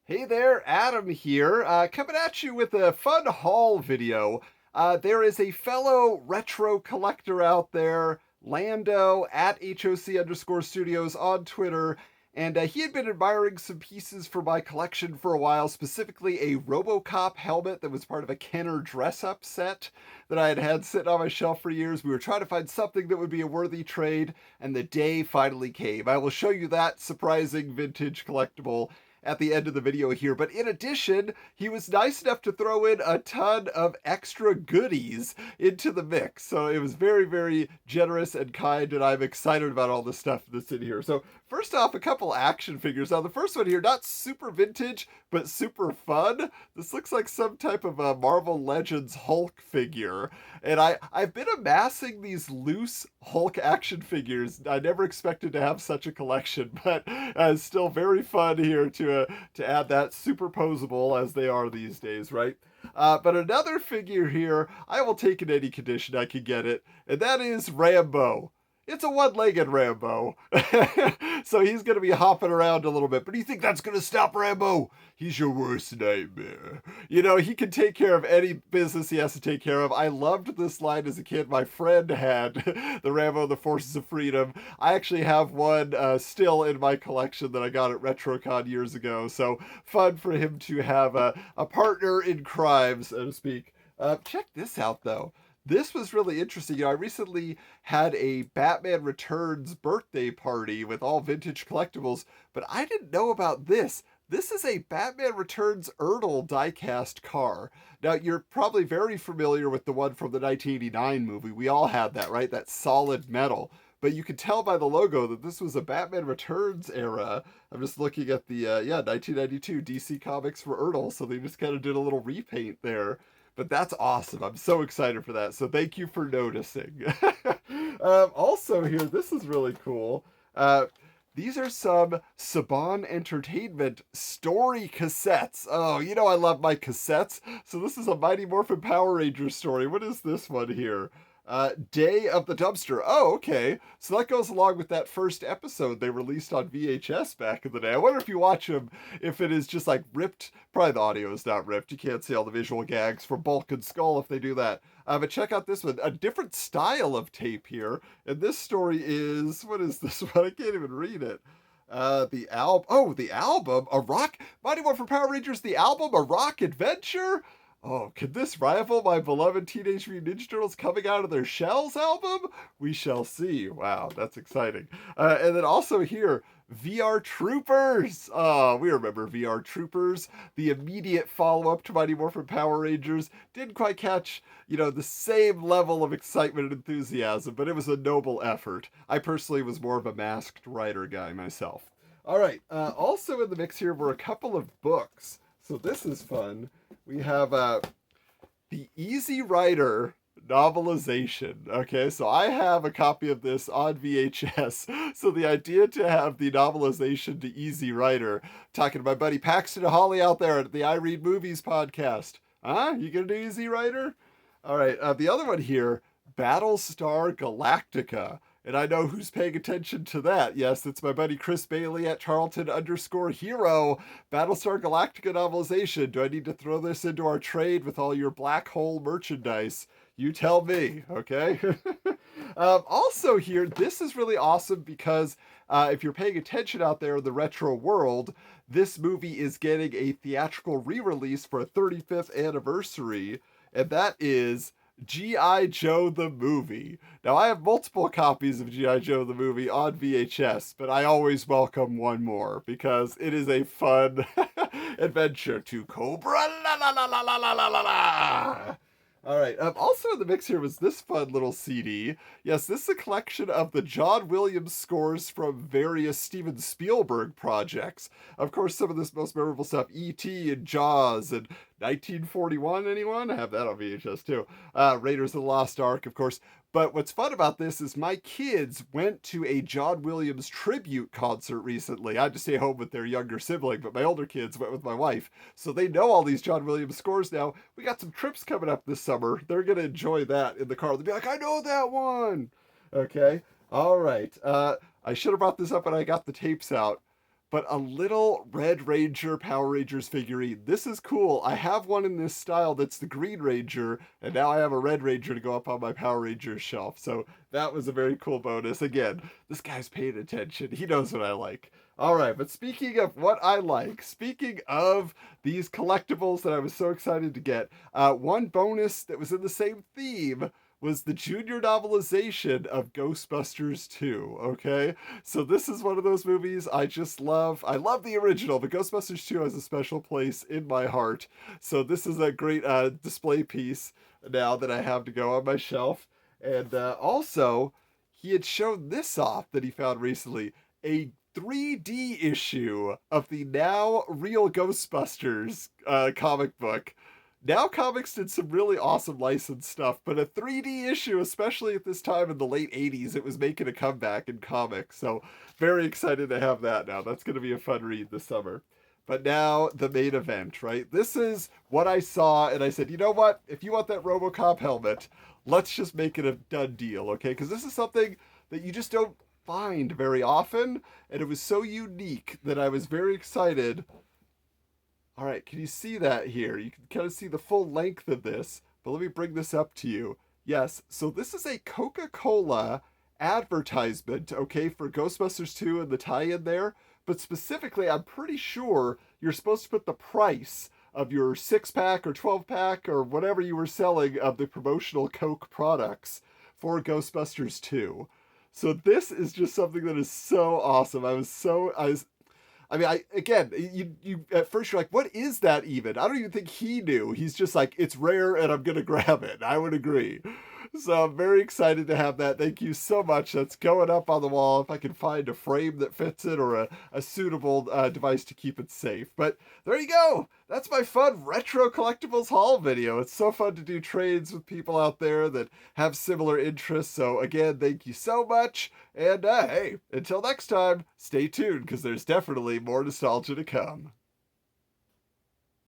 Hey there, Adam here, coming at you with a fun haul video. There is a fellow retro collector out there, Lando at HOC_studios on Twitter, and he had been admiring some pieces for my collection for a while, specifically a RoboCop helmet that was part of a Kenner dress-up set that I had had sitting on my shelf for years. We were trying to find something that would be a worthy trade, and the day finally came. I will show you that surprising vintage collectible at the end of the video here. But in addition, he was nice enough to throw in a ton of extra goodies into the mix. So it was very, very generous and kind, and I'm excited about all the stuff that's in here. So first off, a couple action figures. Now the first one here, not super vintage, but super fun. This looks like some type of a Marvel Legends Hulk figure. And I've been amassing these loose Hulk action figures. I never expected to have such a collection, but it's still very fun here to add that superposable as they are these days, right? But another figure here, I will take in any condition I can get it, and that is Rambo. It's a one-legged Rambo. So he's going to be hopping around a little bit. But do you think that's going to stop Rambo? He's your worst nightmare. You know, he can take care of any business he has to take care of. I loved this line as a kid. My friend had the Rambo, the Forces of Freedom. I actually have one still in my collection that I got at RetroCon years ago. So fun for him to have a partner in crime, so to speak. Check this out, though. This was really interesting. You know, I recently had a Batman Returns birthday party with all vintage collectibles, but I didn't know about this. This is a Batman Returns Erdl diecast car. Now, you're probably very familiar with the one from the 1989 movie. We all had that, right? That solid metal. But you can tell by the logo that this was a Batman Returns era. I'm just looking at the, 1992 DC Comics for Erdl, so they just kind of did a little repaint there. But that's awesome. I'm so excited for that. So thank you for noticing. Also here, this is really cool. These are some Saban Entertainment story cassettes. Oh, you know I love my cassettes. So this is a Mighty Morphin Power Rangers story. What is this one here? Day of the Dumpster. Oh, okay. So that goes along with that first episode they released on VHS back in the day. I wonder if you watch them, if it is just like ripped. Probably the audio is not ripped. You can't see all the visual gags from Bulk and Skull if they do that. But check out this one. A different style of tape here. And this story is, what is this one? I can't even read it. The album. Oh, the album. A rock. Mighty Morphin Power Rangers, the album, A Rock Adventure. Oh, could this rival my beloved Teenage Mutant Ninja Turtles coming out of their shells album? We shall see. Wow, that's exciting. And then also here, VR Troopers. Oh, we remember VR Troopers, the immediate follow-up to Mighty Morphin Power Rangers. Didn't quite catch, the same level of excitement and enthusiasm, but it was a noble effort. I personally was more of a Masked Rider guy myself. All right, also in the mix here were a couple of books. So this is fun. We have the Easy Rider novelization. Okay, so I have a copy of this on VHS. So the idea to have the novelization to Easy Rider, talking to my buddy Paxton Holly out there at the I Read Movies podcast. Huh? You gonna do Easy Rider? All right, the other one here, Battlestar Galactica. And I know who's paying attention to that. Yes, it's my buddy Chris Bailey at Charlton_Hero. Battlestar Galactica novelization. Do I need to throw this into our trade with all your black hole merchandise? You tell me, okay? Also here, this is really awesome because if you're paying attention out there in the retro world, this movie is getting a theatrical re-release for a 35th anniversary, and that is G.I. Joe the movie. Now, I have multiple copies of G.I. Joe the movie on VHS, but I always welcome one more because it is a fun adventure to Cobra. La la la la la la la la la. All right. Also in the mix here was this fun little CD. Yes, this is a collection of the John Williams scores from various Steven Spielberg projects. Of course, some of this most memorable stuff, E.T. and Jaws and 1941. Anyone? I have that on VHS too. Raiders of the Lost Ark, of course. But what's fun about this is my kids went to a John Williams tribute concert recently. I had to stay home with their younger sibling, but my older kids went with my wife. So they know all these John Williams scores now. We got some trips coming up this summer. They're going to enjoy that in the car. They'll be like, I know that one. Okay. All right. I should have brought this up when I got the tapes out. but a little Red Ranger Power Rangers figurine. This is cool. I have one in this style that's the Green Ranger, and now I have a Red Ranger to go up on my Power Rangers shelf. So that was a very cool bonus. Again, this guy's paying attention. He knows what I like. All right, but speaking of what I like, speaking of these collectibles that I was so excited to get, one bonus that was in the same theme was the junior novelization of Ghostbusters 2, okay? So this is one of those movies I just love. I love the original, but Ghostbusters 2 has a special place in my heart. So this is a great display piece now that I have to go on my shelf. And also, he had shown this off that he found recently, a 3D issue of the now real Ghostbusters comic book. Now Comics did some really awesome licensed stuff, but a 3D issue, especially at this time in the late 80s, it was making a comeback in comics. So very excited to have that now. That's going to be a fun read this summer. But now the main event, right? This is what I saw, and I said, you know what? If you want that RoboCop helmet, let's just make it a done deal, okay? Because this is something that you just don't find very often, and it was so unique that I was very excited. All right, can you see that here? You can kind of see the full length of this, but let me bring this up to you. Yes, so this is a Coca-Cola advertisement, okay, for Ghostbusters 2 and the tie-in there, but specifically, I'm pretty sure you're supposed to put the price of your 6-pack or 12-pack or whatever you were selling of the promotional Coke products for Ghostbusters 2. So this is just something that is so awesome. I mean, you at first you're like, what is that even? I don't even think he knew. He's just like, it's rare and I'm gonna grab it. I would agree. So I'm very excited to have that. Thank you so much. That's going up on the wall if I can find a frame that fits it or a suitable device to keep it safe. But there you go. That's my fun retro collectibles haul video. It's so fun to do trades with people out there that have similar interests. So again, thank you so much. And hey, until next time, stay tuned because there's definitely more nostalgia to come.